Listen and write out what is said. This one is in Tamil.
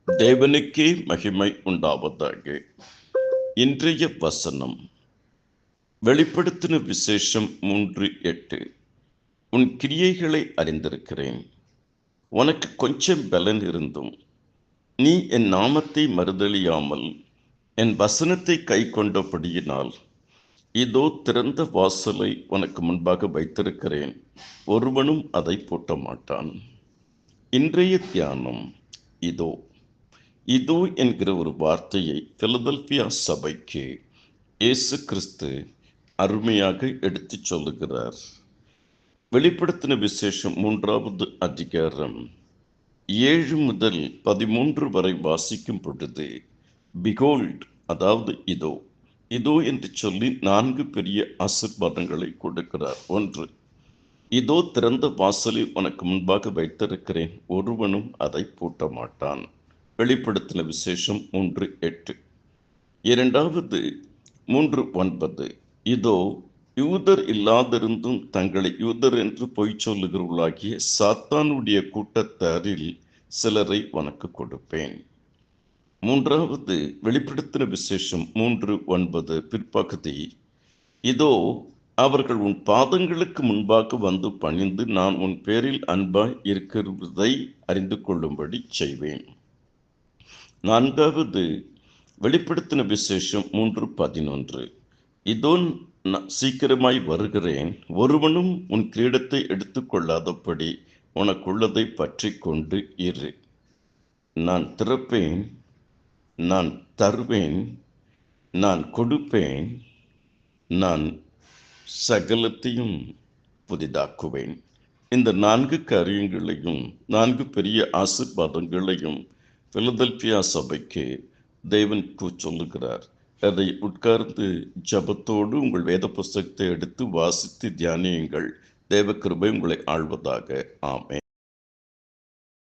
தேவனுக்கே மகிமை உண்டாவதாக. இன்றைய வசனம் வெளிப்படுத்தின விசேஷம் 3:8. உன் கிரியைகளை அறிந்திருக்கிறேன். உனக்கு கொஞ்சம் பலன் இருந்தும் நீ என் நாமத்தை மறுதலியாமல் என் வசனத்தை கை கொண்டபடியினால் இதோ திறந்த வாசலை உனக்கு முன்பாக வைத்திருக்கிறேன், ஒருவனும் அதை பூட்ட மாட்டான். இன்றைய தியானம் இதோ இதோ என்கிற ஒரு வார்த்தையை பிலதெல்பியா சபைக்கு இயேசு கிறிஸ்து அருமையாக எடுத்துச் சொல்லுகிறார். வெளிப்படுத்தின விசேஷம் 3வது அதிகாரம் 7 முதல் 13 வரை வாசிக்கும் பொழுது, பிகோல்ட், அதாவது இதோ இதோ என்று சொல்லி 4 பெரிய ஆசீர்வாதங்களை கொடுக்கிறார். 1, இதோ திறந்த வாசலை உனக்கு முன்பாக வைத்திருக்கிறேன், ஒருவனும் அதை பூட்ட மாட்டான். வெளிப்படுத்தின விசேஷம் 3:8. இரண்டாவது 3:9, இதோ யூதர் இல்லாதிருந்தும் தங்களை யூதர் என்று பொய் சொல்லுகிறவர்களாகிய சாத்தானுடைய கூட்டத்தாரில் சிலரை உனக்கு கொடுப்பேன். மூன்றாவது வெளிப்படுத்தின விசேஷம் 3:9 பிற்பகுதி, இதோ அவர்கள் உன் பாதங்களுக்கு முன்பாக வந்து பணிந்து நான் உன் பேரில் அன்பாய் இருக்கிறதை அறிந்து கொள்ளும்படி செய்வேன். நான்காவது வெளிப்படுத்தின விசேஷம் 3:11, இதோ சீக்கிரமாய் வருகிறேன், ஒருவனும் உன் கிரீடத்தை எடுத்துக்கொள்ளாதபடி உனக்குள்ளதை பற்றி கொண்டு இரு. நான் திறப்பேன், நான் தருவேன், நான் கொடுப்பேன், நான் சகலத்தையும் புதிதாக்குவேன். இந்த 4 காரியங்களையும் 4 பெரிய ஆசீர்வாதங்களையும் பிலதெல்பியா சபைக்கு தேவன் சொல்லுகிறார். அதை உட்கார்ந்து ஜபத்தோடு உங்கள் வேத புஸ்தகத்தை எடுத்து வாசித்து தியானியுங்கள். தேவ கிருபை உங்களை ஆள்வதாக. ஆமென்.